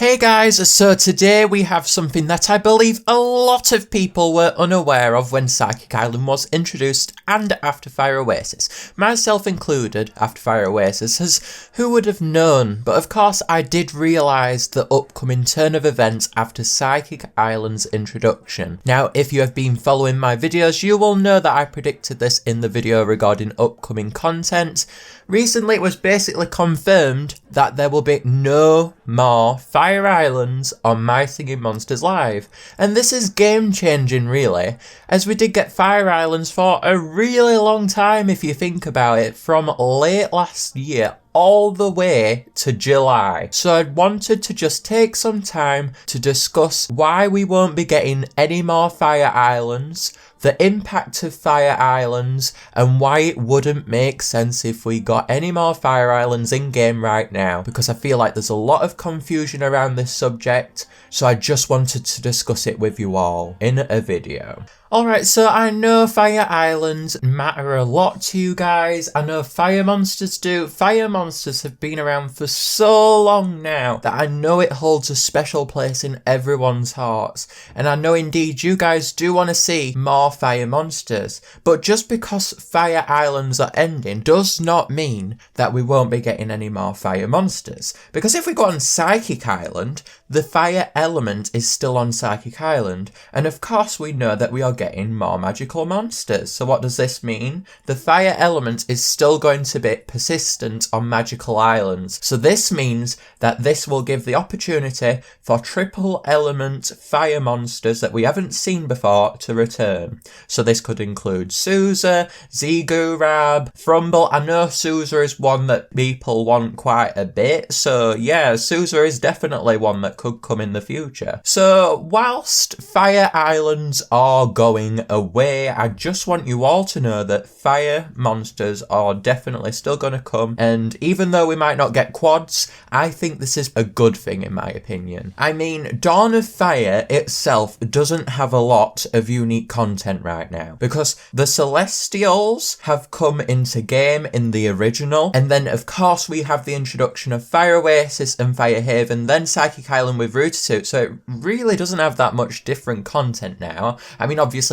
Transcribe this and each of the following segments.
Hey guys, so today we have something that I believe a lot of people were unaware of when Psychic Island was introduced and Afterfire Oasis. Myself included, Afterfire Oasis, as who would have known? But of course I did realise the upcoming turn of events after Psychic Island's introduction. Now if you have been following my videos, you will know that I predicted this in the video regarding upcoming content. Recently it was basically confirmed that there will be no more Fire Islands on My Singing Monsters Live. And this is game changing really, as we did get Fire Islands for a really long time if you think about it, from late last year all the way to July. So I wanted to just take some time to discuss why we won't be getting any more Fire Islands, the impact of Fire Islands, and why it wouldn't make sense if we got any more Fire Islands in game right now, because I feel like there's a lot of confusion around this subject, so I just wanted to discuss it with you all in a video. Alright, so I know Fire Islands matter a lot to you guys. I know Fire Monsters do. Fire Monsters have been around for so long now that I know it holds a special place in everyone's hearts. And I know indeed you guys do want to see more Fire Monsters. But just because Fire Islands are ending does not mean that we won't be getting any more Fire Monsters. Because if we go on Psychic Island, the fire element is still on Psychic Island. And of course we know that we are getting more magical monsters. So what does this mean? The fire element is still going to be persistent on magical islands. So this means that this will give the opportunity for triple element fire monsters that we haven't seen before to return. So this could include Sousa, Zigurab, Frumble. I know Sousa is one that people want quite a bit. So yeah, Sousa is definitely one that could come in the future. So whilst Fire Islands are going away, I just want you all to know that fire monsters are definitely still going to come, and even though we might not get quads, I think this is a good thing in my opinion. I mean, Dawn of Fire itself doesn't have a lot of unique content right now, because the Celestials have come into game in the original, and then of course we have the introduction of Fire Oasis and Fire Haven, then Psychic Island with Rootitoot, so it really doesn't have that much different content now. I mean, obviously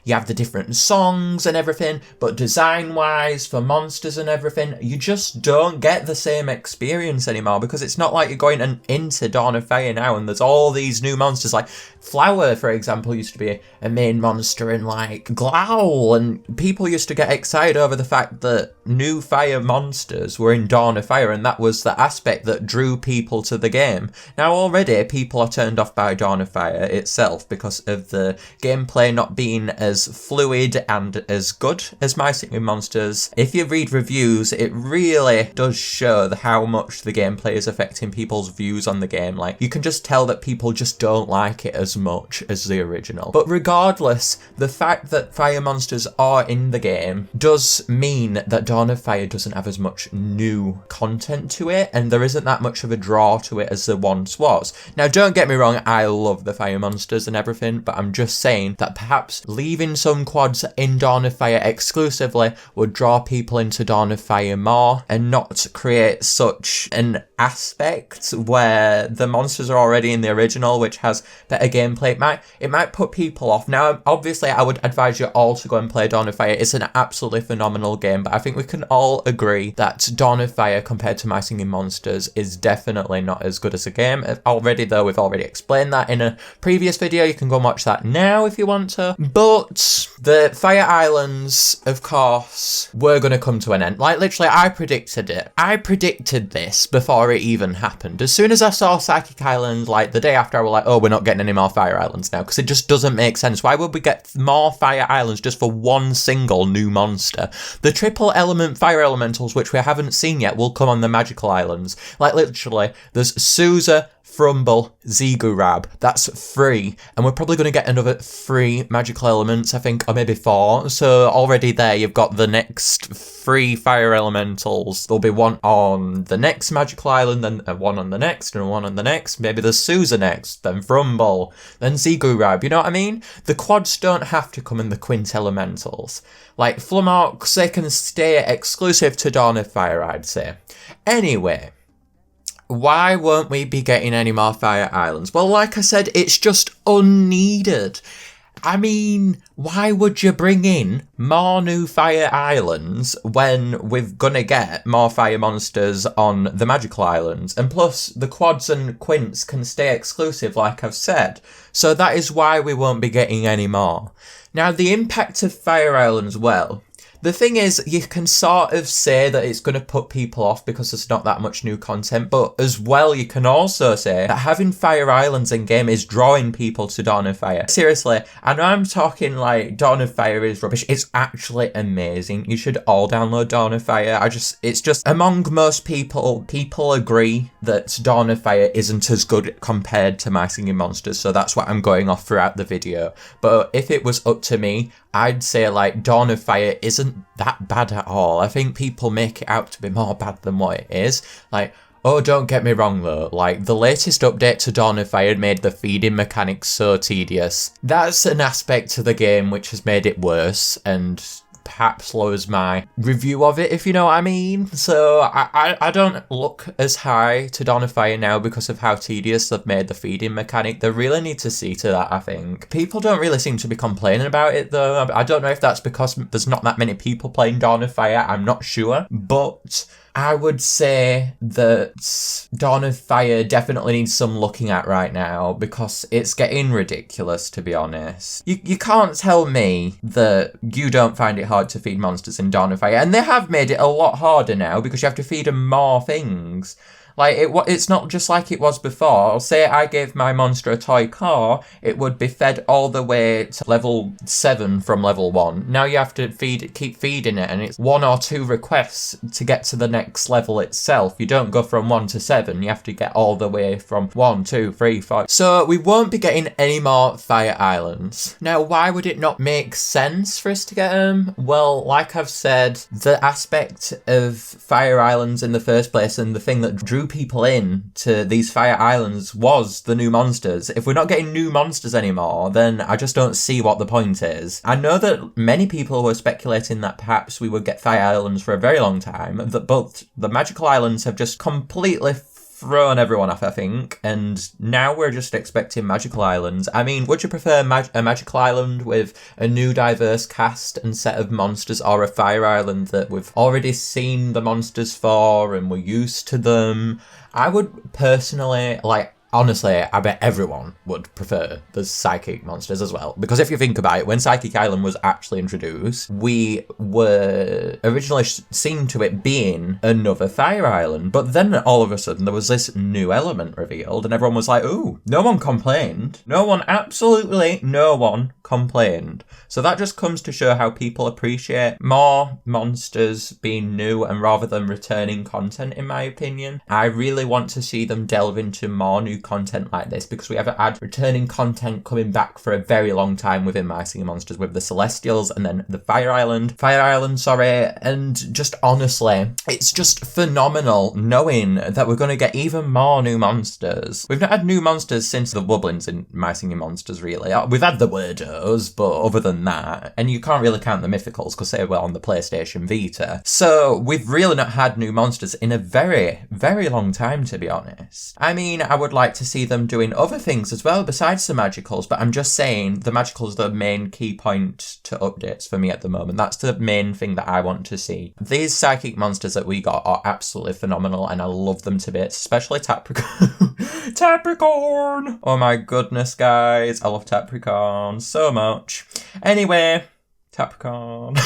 you have the different songs and everything, but design wise for monsters and everything, you just don't get the same experience anymore, because it's not like you're going into Dawn of Fire now and there's all these new monsters. Like Flower, for example, used to be a main monster in like Growl, and people used to get excited over the fact that new fire monsters were in Dawn of Fire, and that was the aspect that drew people to the game. Now already people are turned off by Dawn of Fire itself because of the gameplay not being as fluid and as good as My Singing Monsters. If you read reviews, it really does show how much the gameplay is affecting people's views on the game. Like, you can just tell that people just don't like it as much as the original. But regardless, the fact that fire monsters are in the game does mean that Dawn of Fire doesn't have as much new content to it, and there isn't that much of a draw to it as there once was. Now don't get me wrong, I love the fire monsters and everything, but I'm just saying that perhaps leaving some quads in Dawn of Fire exclusively would draw people into Dawn of Fire more, and not create such an aspect where the monsters are already in the original, which has better gameplay. It might put people off. Now obviously I would advise you all to go and play Dawn of Fire. It's an absolutely phenomenal game, but I think we can all agree that Dawn of Fire compared to My Singing Monsters is definitely not as good as a game. Already though, we've already explained that in a previous video. You can go and watch that now if you want to. But the Fire Islands, of course, were going to come to an end. Like literally, I predicted it. I predicted this before it even happened. As soon as I saw Psychic Island, like the day after, I was like, oh, we're not getting any more Fire Islands now, because it just doesn't make sense. Why would we get more Fire Islands just for one single new monster? The triple element fire elementals, which we haven't seen yet, will come on the magical islands. Like literally, there's Sousa, Frumble, Zigurab. That's 3, and we're probably going to get another 3 magical elements, I think, or maybe 4. So already there you've got the next 3 fire elementals. There'll be one on the next magical island, then one on the next, and one on the next. Maybe there's Sousa next, then Frumble, then Zigurab. You know what I mean? The quads don't have to come in the quint elementals. Like Flummox, they can stay exclusive to Dawn of Fire, I'd say. Anyway, why won't we be getting any more Fire Islands? Well, like I said, it's just unneeded. I mean, why would you bring in more new Fire Islands when we're gonna get more fire monsters on the Magical Islands? And plus, the quads and quints can stay exclusive, like I've said. So that is why we won't be getting any more. Now, the impact of Fire Islands, well, the thing is, you can sort of say that it's going to put people off because there's not that much new content, but as well, you can also say that having Fire Islands in game is drawing people to Dawn of Fire. Seriously, I know I'm talking like Dawn of Fire is rubbish. It's actually amazing. You should all download Dawn of Fire. It's just among most people agree that Dawn of Fire isn't as good compared to My Singing Monsters, so that's what I'm going off throughout the video. But if it was up to me, I'd say like Dawn of Fire isn't that bad at all. I think people make it out to be more bad than what it is. Like, oh, don't get me wrong though, like the latest update to Dawn of Fire made the feeding mechanics so tedious. That's an aspect to the game which has made it worse and perhaps lowers my review of it, if you know what I mean. So I don't look as high to Dawn of Fire now because of how tedious they've made the feeding mechanic. They really need to see to that, I think. People don't really seem to be complaining about it though. I don't know if that's because there's not that many people playing Dawn of Fire, I'm not sure. But I would say that Dawn of Fire definitely needs some looking at right now because it's getting ridiculous, to be honest. You can't tell me that you don't find it hard to feed monsters in Dawn of Fire, and they have made it a lot harder now because you have to feed them more things. Like, it's not just like it was before. Say I gave my monster a toy car, it would be fed all the way to level 7 from level 1. Now you have to keep feeding it, and it's 1 or 2 requests to get to the next level itself. You don't go from 1 to 7, you have to get all the way from 1, 2, 3, 4. So we won't be getting any more Fire Islands. Now, why would it not make sense for us to get them? Well, like I've said, the aspect of Fire Islands in the first place and the thing that drew people in to these Fire Islands was the new monsters. If we're not getting new monsters anymore, then I just don't see what the point is. I know that many people were speculating that perhaps we would get Fire Islands for a very long time, but the Magical Islands have just completely thrown everyone off, I think, and now we're just expecting Magical Islands. I mean, would you prefer a Magical Island with a new diverse cast and set of monsters, or a Fire Island that we've already seen the monsters for and we're used to them? I would personally, honestly, I bet everyone would prefer the Psychic monsters as well. Because if you think about it, when Psychic Island was actually introduced, we were originally seen to it being another Fire Island. But then all of a sudden there was this new element revealed and everyone was like, ooh, no one complained. Absolutely no one complained. So that just comes to show how people appreciate more monsters being new and rather than returning content, in my opinion. I really want to see them delve into more new content like this because we haven't had returning content coming back for a very long time within My Singing Monsters with the Celestials and then the Fire Island, and just honestly, it's just phenomenal knowing that we're going to get even more new monsters. We've not had new monsters since the Wobblins in My Singing Monsters, really. We've had the Wordos, but other than that, and you can't really count the Mythicals because they were on the PlayStation Vita. So we've really not had new monsters in a very, very long time, to be honest. I mean, I would like to see them doing other things as well besides the Magicals, but I'm just saying the Magicals are the main key point to updates for me at the moment. That's the main thing that I want to see. These Psychic monsters that we got are absolutely phenomenal and I love them to bits, especially Tapricorn. Tapricorn! Oh my goodness, guys. I love Tapricorn so much. Anyway, Capricorn.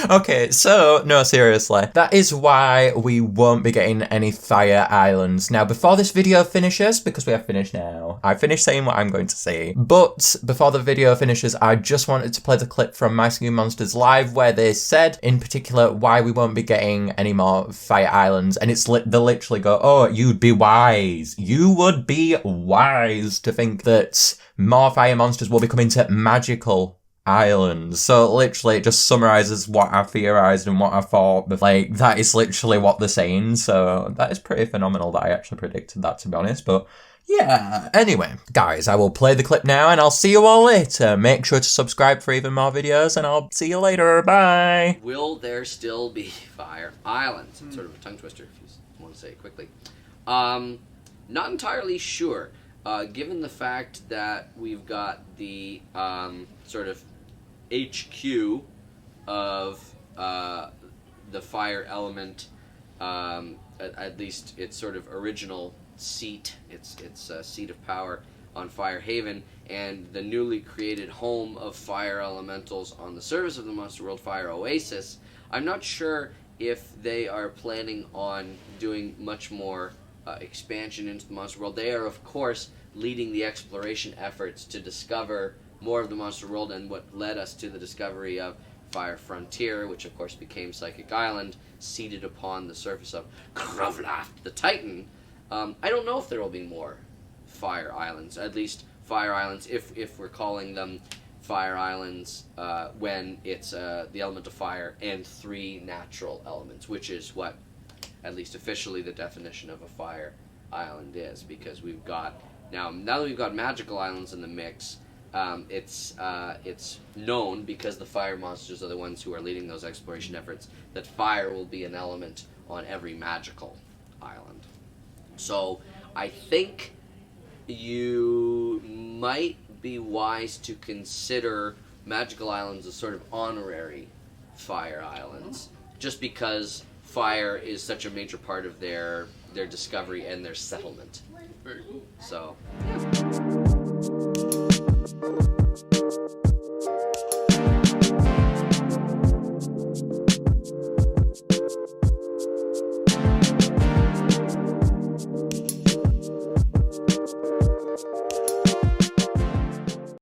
Okay, so, no, seriously. That is why we won't be getting any Fire Islands. Now, before this video finishes, because we have finished now, I finished saying what I'm going to say, but before the video finishes, I just wanted to play the clip from My Singing Monsters Live where they said, in particular, why we won't be getting any more Fire Islands, and it's they literally go, oh, you'd be wise. You would be wise to think that more fire monsters will be coming to Magical Islands. So literally it just summarizes what I theorized and what I thought, but that is literally what they're saying. So that is pretty phenomenal that I actually predicted that, to be honest. But yeah, anyway, guys, I will play the clip now and I'll see you all later. Make sure to subscribe for even more videos and I'll see you later. Bye. Will there still be Fire Islands? It's sort of a tongue twister if you want to say it quickly. Not entirely sure. Given the fact that we've got the sort of HQ of the fire element, at least its sort of original seat, its seat of power on Firehaven, and the newly created home of fire elementals on the surface of the Monster World Fire Oasis, I'm not sure if they are planning on doing much more expansion into the Monster World. They are, of course, leading the exploration efforts to discover more of the Monster World, and what led us to the discovery of Fire Frontier, which of course became Psychic Island, seated upon the surface of Krovlath the Titan. I don't know if there will be more Fire Islands, at least Fire Islands, if we're calling them Fire Islands when it's the element of fire and 3 natural elements, which is what, at least officially, the definition of a fire island is, because we've got, now that we've got magical islands in the mix, it's known, because the fire monsters are the ones who are leading those exploration efforts, that fire will be an element on every magical island. So I think you might be wise to consider magical islands as sort of honorary fire islands, just because fire is such a major part of their discovery and their settlement. Very cool. So, yeah.